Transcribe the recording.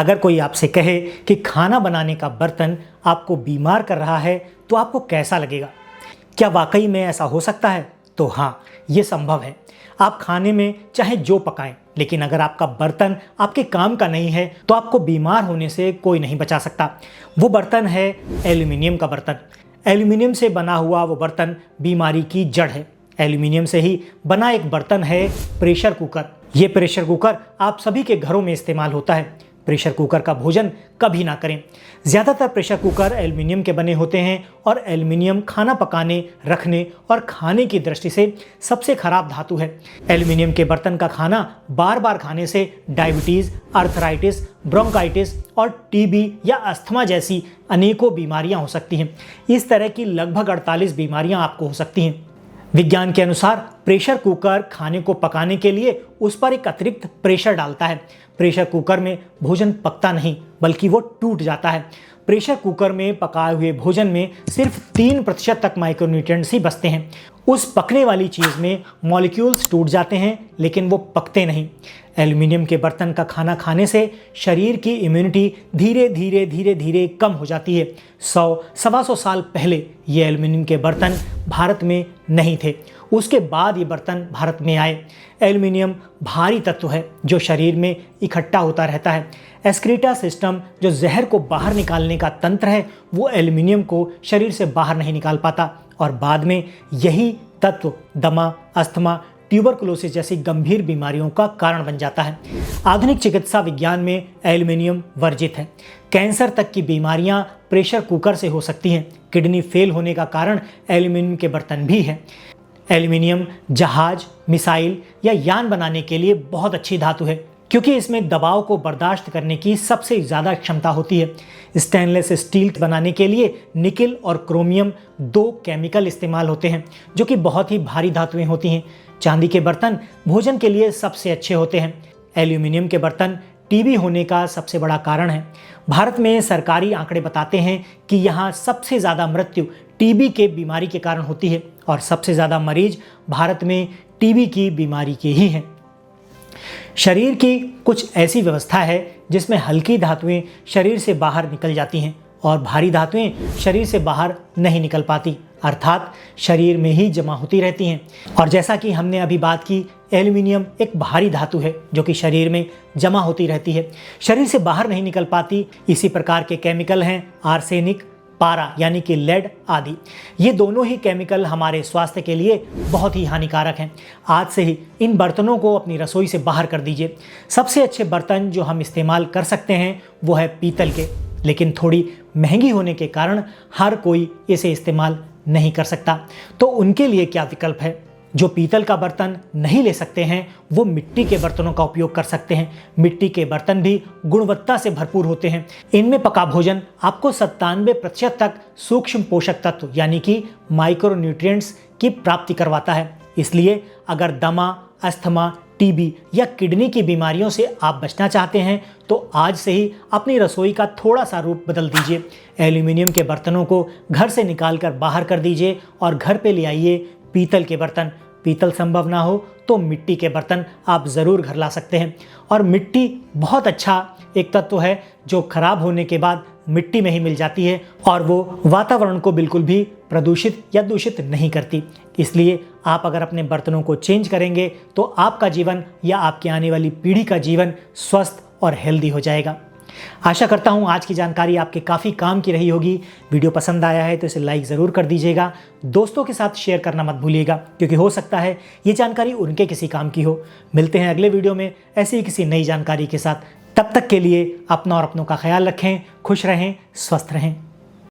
अगर कोई आपसे कहे कि खाना बनाने का बर्तन आपको बीमार कर रहा है तो आपको कैसा लगेगा? क्या वाकई में ऐसा हो सकता है? तो हाँ, ये संभव है। आप खाने में चाहे जो पकाएं, लेकिन अगर आपका बर्तन आपके काम का नहीं है तो आपको बीमार होने से कोई नहीं बचा सकता। वो बर्तन है एल्यूमीनियम का बर्तन। एल्यूमीनियम से बना हुआ वो बर्तन बीमारी की जड़ है। एल्यूमीनियम से ही बना एक बर्तन है प्रेशर कुकर। ये प्रेशर कुकर आप सभी के घरों में इस्तेमाल होता है। प्रेशर कुकर का भोजन कभी ना करें। ज़्यादातर प्रेशर कुकर एल्यूमीनियम के बने होते हैं और एल्यूमीनियम खाना पकाने, रखने और खाने की दृष्टि से सबसे खराब धातु है। एल्यूमीनियम के बर्तन का खाना बार बार खाने से डायबिटीज़, अर्थराइटिस, ब्रोंकाइटिस और टीबी या अस्थमा जैसी अनेकों बीमारियां हो सकती हैं। इस तरह की लगभग 48 बीमारियां आपको हो सकती हैं। विज्ञान के अनुसार प्रेशर कुकर खाने को पकाने के लिए उस पर एक अतिरिक्त प्रेशर डालता है। प्रेशर कुकर में भोजन पकता नहीं बल्कि वो टूट जाता है। प्रेशर कुकर में पकाए हुए भोजन में सिर्फ 3% तक माइक्रोन्यूट्रिएंट्स ही बचते हैं। उस पकने वाली चीज़ में मॉलिक्यूल्स टूट जाते हैं लेकिन वो पकते नहीं। एल्यूमीनियम के बर्तन का खाना खाने से शरीर की इम्यूनिटी धीरे धीरे कम हो जाती है। 100-125 साल पहले ये एल्यूमीनियम के बर्तन भारत में नहीं थे। उसके बाद ये बर्तन भारत में आए। एल्यूमीनियम भारी तत्व है जो शरीर में इकट्ठा होता रहता है। एस्क्रीटा सिस्टम जो जहर को बाहर निकालने का तंत्र है वो एल्यूमीनियम को शरीर से बाहर नहीं निकाल पाता और बाद में यही तत्व दमा, अस्थमा, ट्यूबरकुलोसिस जैसी गंभीर बीमारियों का कारण बन जाता है। आधुनिक चिकित्सा विज्ञान में एल्यूमीनियम वर्जित है। कैंसर तक की बीमारियां प्रेशर कुकर से हो सकती हैं। किडनी फेल होने का कारण एल्यूमीनियम के बर्तन भी है। एल्यूमीनियम जहाज, मिसाइल या यान बनाने के लिए बहुत अच्छी धातु है क्योंकि इसमें दबाव को बर्दाश्त करने की सबसे ज़्यादा क्षमता होती है। स्टेनलेस स्टील बनाने के लिए निकिल और क्रोमियम 2 केमिकल इस्तेमाल होते हैं जो कि बहुत ही भारी धातुएं होती हैं। चांदी के बर्तन भोजन के लिए सबसे अच्छे होते हैं। एल्यूमीनियम के बर्तन टीबी होने का सबसे बड़ा कारण है। भारत में सरकारी आंकड़े बताते हैं कि यहाँ सबसे ज़्यादा मृत्यु टीबी के बीमारी के कारण होती है और सबसे ज़्यादा मरीज भारत में टीबी की बीमारी के ही हैं। शरीर की कुछ ऐसी व्यवस्था है जिसमें हल्की धातुएं शरीर से बाहर निकल जाती हैं और भारी धातुएं शरीर से बाहर नहीं निकल पाती, अर्थात शरीर में ही जमा होती रहती हैं। और जैसा कि हमने अभी बात की, एल्यूमीनियम एक भारी धातु है जो कि शरीर में जमा होती रहती है, शरीर से बाहर नहीं निकल पाती। इसी प्रकार के केमिकल हैं आर्सेनिक, पारा यानी कि लेड आदि। ये दोनों ही केमिकल हमारे स्वास्थ्य के लिए बहुत ही हानिकारक हैं। आज से ही इन बर्तनों को अपनी रसोई से बाहर कर दीजिए। सबसे अच्छे बर्तन जो हम इस्तेमाल कर सकते हैं वो है पीतल के, लेकिन थोड़ी महंगी होने के कारण हर कोई इसे इस्तेमाल नहीं कर सकता। तो उनके लिए क्या विकल्प है? जो पीतल का बर्तन नहीं ले सकते हैं वो मिट्टी के बर्तनों का उपयोग कर सकते हैं। मिट्टी के बर्तन भी गुणवत्ता से भरपूर होते हैं। इनमें पका भोजन आपको 97% तक सूक्ष्म पोषक तत्व यानी कि माइक्रोन्यूट्रिएंट्स की प्राप्ति करवाता है। इसलिए अगर दमा, अस्थमा, टीबी या किडनी की बीमारियों से आप बचना चाहते हैं तो आज से ही अपनी रसोई का थोड़ा सा रूप बदल दीजिए। एल्यूमीनियम के बर्तनों को घर से निकाल कर बाहर कर दीजिए और घर पे ले आइए पीतल के बर्तन। पीतल संभव ना हो तो मिट्टी के बर्तन आप ज़रूर घर ला सकते हैं। और मिट्टी बहुत अच्छा एक तत्व है जो खराब होने के बाद मिट्टी में ही मिल जाती है और वो वातावरण को बिल्कुल भी प्रदूषित या दूषित नहीं करती। इसलिए आप अगर अपने बर्तनों को चेंज करेंगे तो आपका जीवन या आपकी आने वाली पीढ़ी का जीवन स्वस्थ और हेल्दी हो जाएगा। आशा करता हूँ आज की जानकारी आपके काफ़ी काम की रही होगी। वीडियो पसंद आया है तो इसे लाइक ज़रूर कर दीजिएगा। दोस्तों के साथ शेयर करना मत भूलिएगा क्योंकि हो सकता है ये जानकारी उनके किसी काम की हो। मिलते हैं अगले वीडियो में ऐसी ही किसी नई जानकारी के साथ। तब तक के लिए अपना और अपनों का ख्याल रखें, खुश रहें, स्वस्थ रहें।